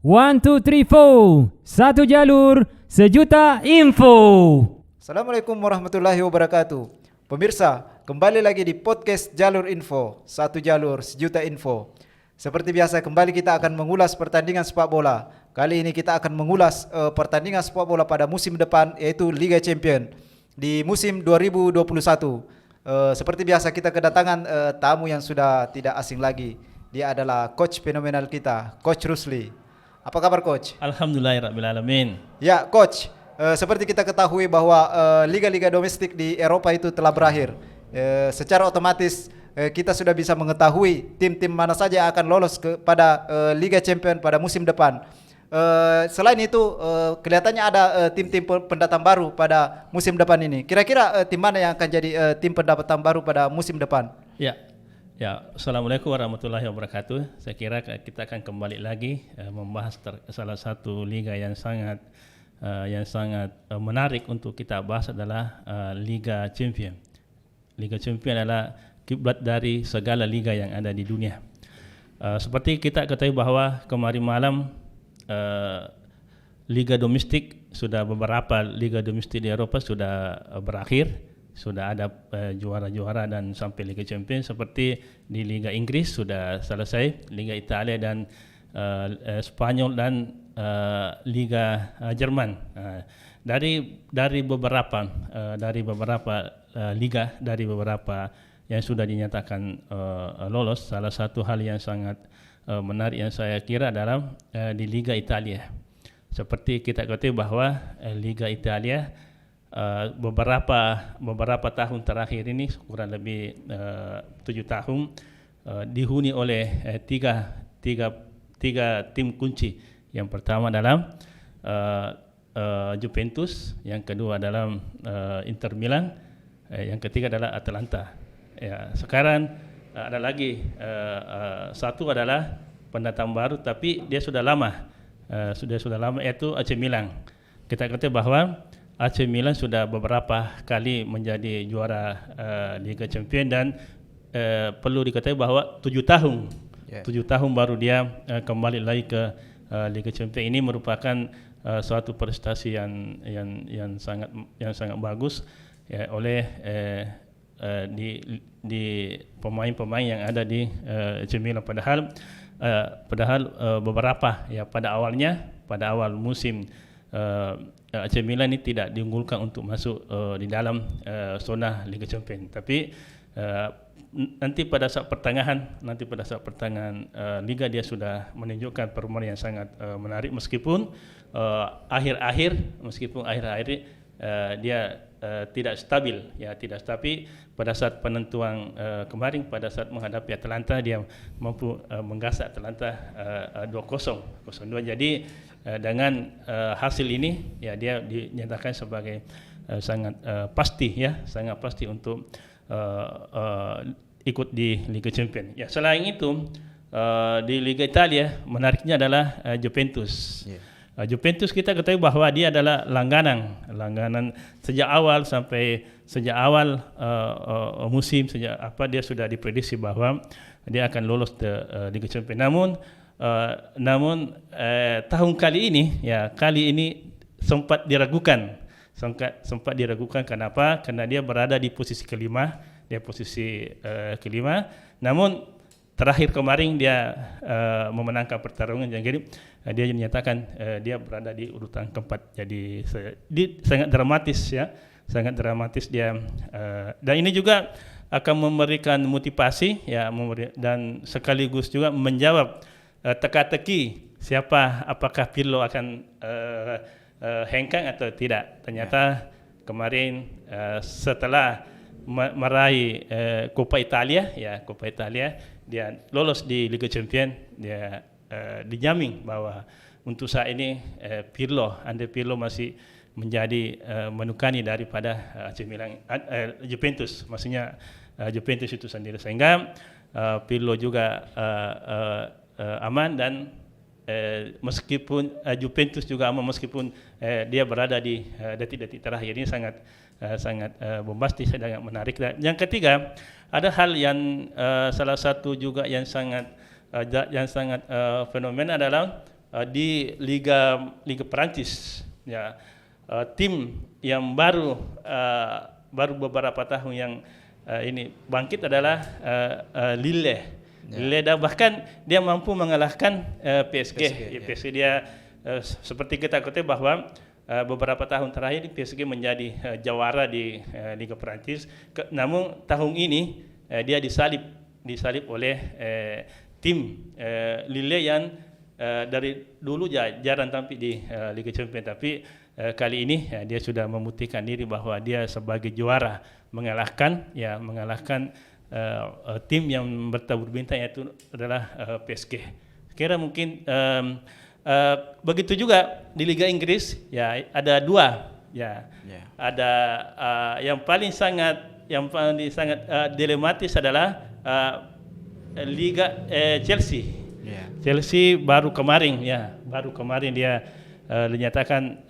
One, two, three, four. Satu jalur, sejuta info. Assalamualaikum warahmatullahi wabarakatuh. Pemirsa, kembali lagi di podcast Jalur Info, satu jalur sejuta info. Seperti biasa, kembali kita akan mengulas pertandingan sepak bola. Kali ini kita akan mengulas pertandingan sepak bola pada musim depan, yaitu Liga Champion di musim 2021. Seperti biasa, kita kedatangan tamu yang sudah tidak asing lagi. Dia adalah coach fenomenal kita, Coach Rusli. Apa kabar, Coach? Alhamdulillahirrabbilalamin. Ya, Coach. Seperti kita ketahui bahwa liga-liga domestik di Eropa itu telah berakhir. Secara otomatis kita sudah bisa mengetahui tim-tim mana saja yang akan lolos pada Liga Champion pada musim depan. Selain itu, kelihatannya ada tim-tim pendatang baru pada musim depan ini. Kira-kira tim mana yang akan jadi tim pendatang baru pada musim depan? Ya, Assalamualaikum warahmatullahi wabarakatuh. Saya kira kita akan kembali lagi membahas salah satu liga yang sangat menarik untuk kita bahas adalah Liga Champion. Liga Champion adalah kiblat dari segala liga yang ada di dunia. Seperti kita ketahui bahwa kemarin malam liga domestik beberapa liga domestik di Eropa sudah berakhir. Sudah ada juara-juara dan sampai Liga Champion, seperti di Liga Inggris sudah selesai, Liga Italia dan Spanyol dan Liga Jerman. Dari beberapa liga, dari beberapa yang sudah dinyatakan lolos, salah satu hal yang sangat menarik yang saya kira adalah di Liga Italia. Seperti kita ketahui bahwa Liga Italia beberapa tahun terakhir ini, kurang lebih 7 tahun, dihuni oleh tiga tim kunci. Yang pertama adalah Juventus, yang kedua adalah Inter Milan, yang ketiga adalah Atalanta. Ya, sekarang ada lagi satu adalah pendatang baru, tapi dia sudah lama, yaitu AC Milan. Kita katakan bahwa AC Milan sudah beberapa kali menjadi juara Liga Champions dan perlu diketahui bahwa 7 tahun baru dia kembali lagi ke Liga Champions. Ini merupakan suatu prestasi yang sangat bagus ya, oleh di pemain-pemain yang ada di AC Milan. Padahal beberapa ya pada awal musim AC Milan ini tidak diunggulkan untuk masuk di dalam zona Liga Champions. Tapi nanti pada saat pertengahan liga dia sudah menunjukkan permainan yang sangat menarik, meskipun akhir-akhir dia tidak stabil. Pada saat penentuan kemarin, pada saat menghadapi Atalanta, dia mampu menggasak Atalanta 2-0. Jadi dengan hasil ini ya, dia dinyatakan sebagai sangat pasti untuk ikut di Liga Champions. Ya, selain itu di Liga Italia menariknya adalah Juventus. Juventus kita ketahui bahwa dia adalah langganan sejak awal musim, dia sudah diprediksi bahwa dia akan lolos ke Liga Champions. Namun tahun kali ini sempat diragukan. Kenapa? Karena dia berada di posisi kelima. Namun terakhir kemarin dia memenangkan pertarungan, jadi dia dinyatakan dia berada di urutan keempat. Jadi sangat dramatis dia, dan ini juga akan memberikan motivasi ya, dan sekaligus juga menjawab teka-teki apakah Pirlo akan hengkang atau tidak. Ternyata kemarin setelah meraih Coppa Italia, dia lolos di Liga Champions. Dia dijamin bahwa untuk saat ini Pirlo masih menjadi menukani daripada AC Milan, Juventus, maksudnya Juventus itu sendiri, sehingga Pirlo juga aman, dan meskipun Juventus juga aman, meskipun dia berada di detik-detik terakhir. Ini sangat bombastis dan menarik. Dan yang ketiga, ada hal yang salah satu juga yang sangat fenomenal adalah di Liga Perancis, ya. Tim yang baru beberapa tahun yang ini bangkit adalah Lille. Lille, dan bahkan dia mampu mengalahkan PSG. PSG dia seperti kita ketahui bahwa beberapa tahun terakhir PSG menjadi jawara di Liga Perancis. Namun tahun ini dia disalip oleh tim Lille yang dari dulu jarang tampil di Liga Champions, tapi kali ini dia sudah membuktikan diri bahwa dia sebagai juara mengalahkan tim yang bertabur bintang, yaitu adalah PSG. Kira mungkin begitu juga di Liga Inggris, ya ada dua, ya. Ada yang paling sangat dilematis adalah Liga Chelsea. Chelsea baru kemarin dia dinyatakan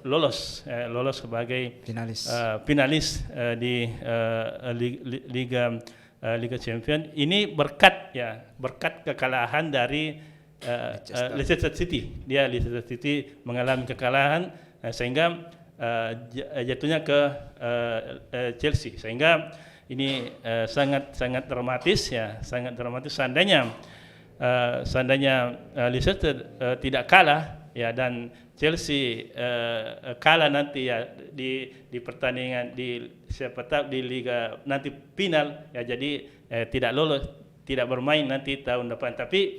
lolos sebagai finalis di Liga Champions. Ini berkat kekalahan dari Leicester City. Leicester City mengalami kekalahan sehingga jatuhnya ke Chelsea. Sehingga ini sangat dramatis, ya, sangat dramatis. Seandainya Leicester tidak kalah, ya, dan Chelsea kalah nanti, ya, di pertandingan siapa tahu di Liga nanti final, ya, jadi tidak lolos, tidak bermain nanti tahun depan. Tapi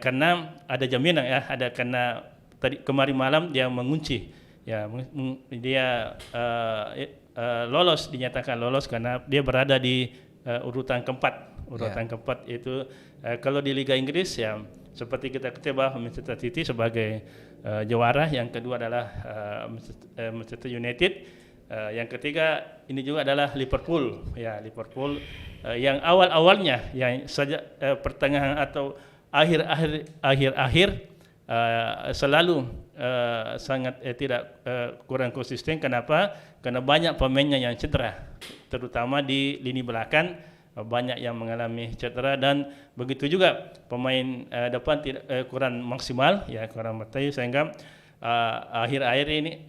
karena ada jaminan, ya, karena kemarin malam dia mengunci, ya, dia dinyatakan lolos karena dia berada di urutan keempat. Keempat itu kalau di Liga Inggris, ya, seperti kita ketahui bahwa Manchester City sebagai juara, yang kedua adalah Manchester United, yang ketiga ini juga adalah Liverpool, ya, Liverpool yang awalnya yang sejak pertengahan atau akhir selalu sangat tidak kurang konsisten. Kenapa? Karena banyak pemainnya yang cedera, terutama di lini belakang. Banyak yang mengalami cedera, dan begitu juga pemain depan kurang maksimal, ya, kurang bertayu, sehingga akhir-akhir ini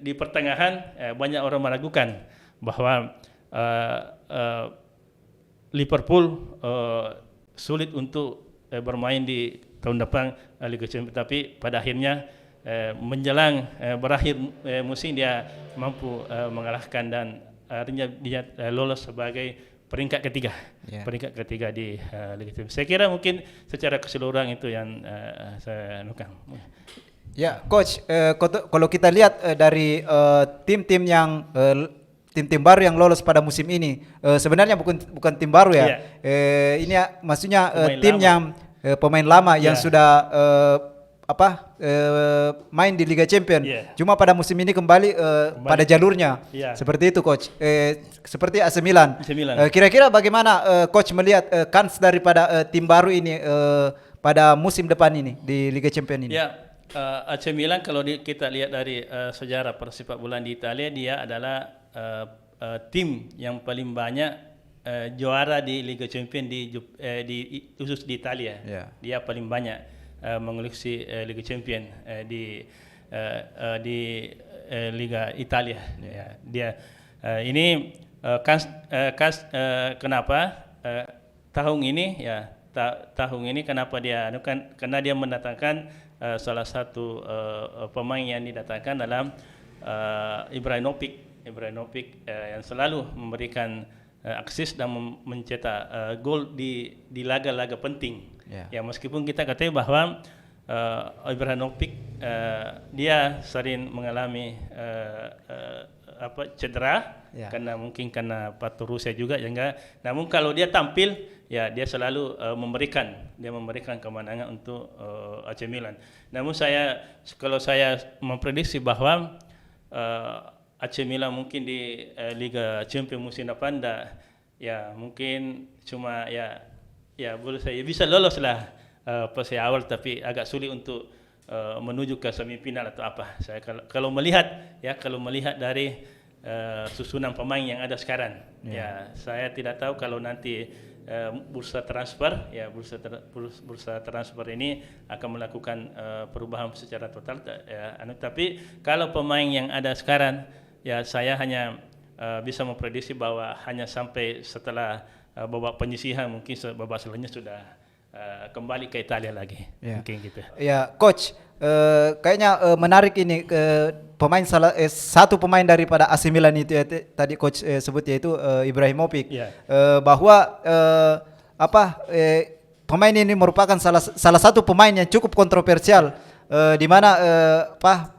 di pertengahan banyak orang meragukan bahwa Liverpool sulit untuk bermain di tahun depan Liga Champions. Tapi pada akhirnya menjelang berakhir musim dia mampu mengalahkan, dan akhirnya dia lolos sebagai peringkat ketiga di Liga Champions. Saya kira mungkin secara keseluruhan itu yang saya anukan. Ya, Coach, kalau kita lihat dari tim-tim yang tim-tim baru yang lolos pada musim ini, sebenarnya bukan tim baru, ya. Ini ya, maksudnya tim lama. Yang pemain lama yang sudah main di Liga Champions. Cuma pada musim ini kembali pada jalurnya. Seperti itu, Coach. Seperti AC Milan. Kira-kira bagaimana Coach melihat kans daripada tim baru ini pada musim depan ini di Liga Champions ini? Ya, AC Milan kalau kita lihat dari sejarah persepak bola di Italia, dia adalah tim yang paling banyak juara di Liga Champions khusus di Italia. Dia paling banyak mengoleksi Liga Champions di Liga Italia. Dia ini kenapa tahun ini, ya, tahun ini kenapa dia karena dia mendatangkan salah satu pemain yang didatangkan dalam Ibrahimovic yang selalu memberikan aksis dan mencetak gol di laga-laga penting. Ya, meskipun kita katakan bahwa Ibrahimovic dia sering mengalami cedera, karena mungkin karena faktor Rusia juga, namun kalau dia tampil, ya, dia selalu memberikan kemenangan untuk AC Milan. Namun kalau saya memprediksi bahwa AC Milan mungkin di Liga Champions musim depan mungkin cuma boleh saya bisa lolos lah fase awal, tapi agak sulit untuk menuju ke semifinal atau apa. Saya kalau melihat dari susunan pemain yang ada sekarang, ya, saya tidak tahu kalau nanti bursa transfer, ya bursa transfer ini akan melakukan perubahan secara total. Tapi kalau pemain yang ada sekarang, ya saya hanya bisa memprediksi bahwa hanya sampai setelah babak penyisihan, mungkin babak selanjutnya sudah kembali ke Italia lagi, mungkin gitu. Ya, coach, kayaknya menarik ini satu pemain daripada AC Milan itu ya, tadi coach sebut yaitu Ibrahimovic, bahwa pemain ini merupakan salah satu pemain yang cukup kontroversial, di mana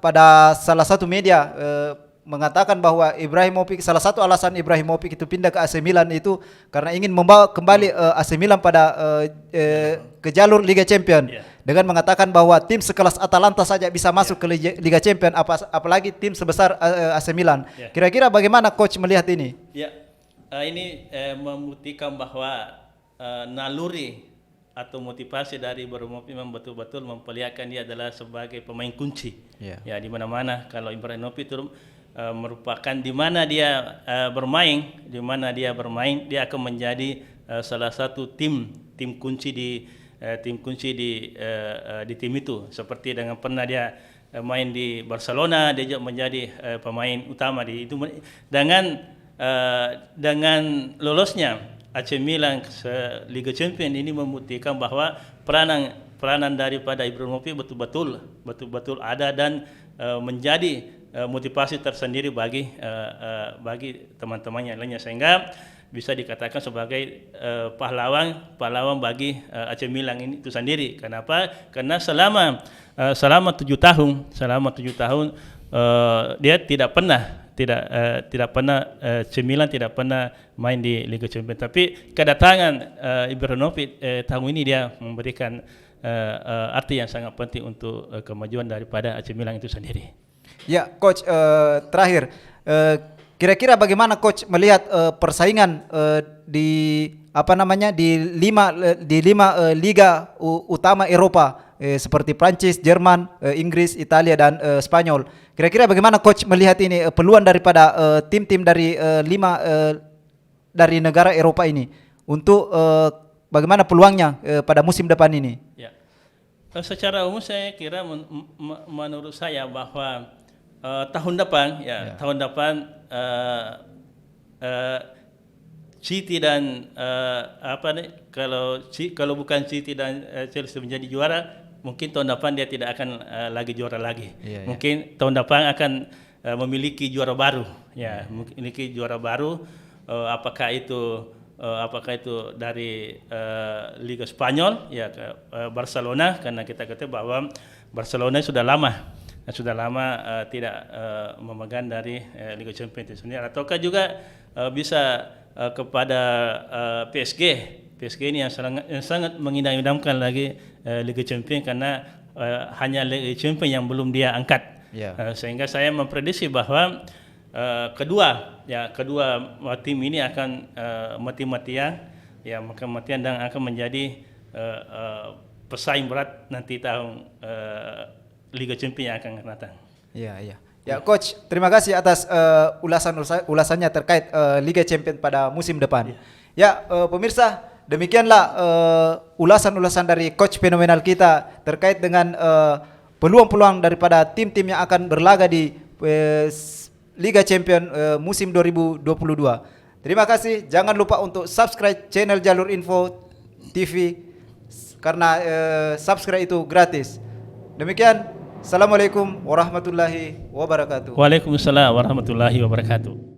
pada salah satu media mengatakan bahwa Ibrahimovic, salah satu alasan Ibrahimovic itu pindah ke AC Milan itu karena ingin membawa kembali AC Milan pada ke jalur Liga Champion, dengan mengatakan bahwa tim sekelas Atalanta saja bisa masuk ke Liga Champion, apalagi tim sebesar AC Milan. Kira-kira bagaimana coach melihat ini? Ya, ini membuktikan bahwa naluri atau motivasi dari Ibrahimovic memang betul-betul memperlihatkan dia adalah sebagai pemain kunci. Ya, di mana-mana kalau Ibrahimovic itu merupakan di mana dia bermain, dia akan menjadi salah satu tim kunci di tim itu. Seperti dengan pernah dia main di Barcelona, dia juga menjadi pemain utama di itu. Dengan lolosnya AC Milan ke Liga Champions ini membuktikan bahwa peranan daripada Ibrahimovic betul-betul ada dan menjadi motivasi tersendiri bagi teman-temannya lainnya, sehingga bisa dikatakan sebagai pahlawan bagi AC Milan ini itu sendiri. Kenapa? Karena selama 7 tahun dia tidak pernah AC Milan tidak pernah main di Liga Champions. Tapi kedatangan Ibrahimovic tahun ini dia memberikan arti yang sangat penting untuk kemajuan daripada AC Milan itu sendiri. Ya, coach, terakhir, kira-kira bagaimana coach melihat persaingan di lima liga utama Eropa, seperti Prancis, Jerman, Inggris, Italia dan Spanyol. Kira-kira bagaimana coach melihat ini peluang daripada tim-tim dari dari negara Eropa ini untuk bagaimana peluangnya pada musim depan ini? Ya. Secara umum saya kira menurut saya bahwa tahun depan City dan kalau bukan City dan Chelsea menjadi juara, mungkin tahun depan dia tidak akan lagi juara lagi. Mungkin tahun depan akan memiliki juara baru. Ya, memiliki juara baru. Apakah itu dari Liga Spanyol, ya ke Barcelona, karena kita ketahui bahwa Barcelona sudah lama tidak memegang dari Liga Champions itu sendiri, ataukah juga bisa kepada PSG ini yang sangat mengidam-idamkan lagi Liga Champions, karena hanya Liga Champions yang belum dia angkat. Sehingga saya memprediksi bahwa kedua tim ini akan mati-matian dan akan menjadi pesaing berat nanti tahun Liga Champions yang akan datang. Ya, coach, terima kasih atas ulasannya terkait Liga Champions pada musim depan. Pemirsa, demikianlah ulasan-ulasan dari coach fenomenal kita terkait dengan peluang-peluang daripada tim-tim yang akan berlaga di Liga Champions musim 2022. Terima kasih. Jangan lupa untuk subscribe channel Jalur Info TV karena subscribe itu gratis. Demikian. Assalamualaikum warahmatullahi wabarakatuh. Waalaikumsalam warahmatullahi wabarakatuh.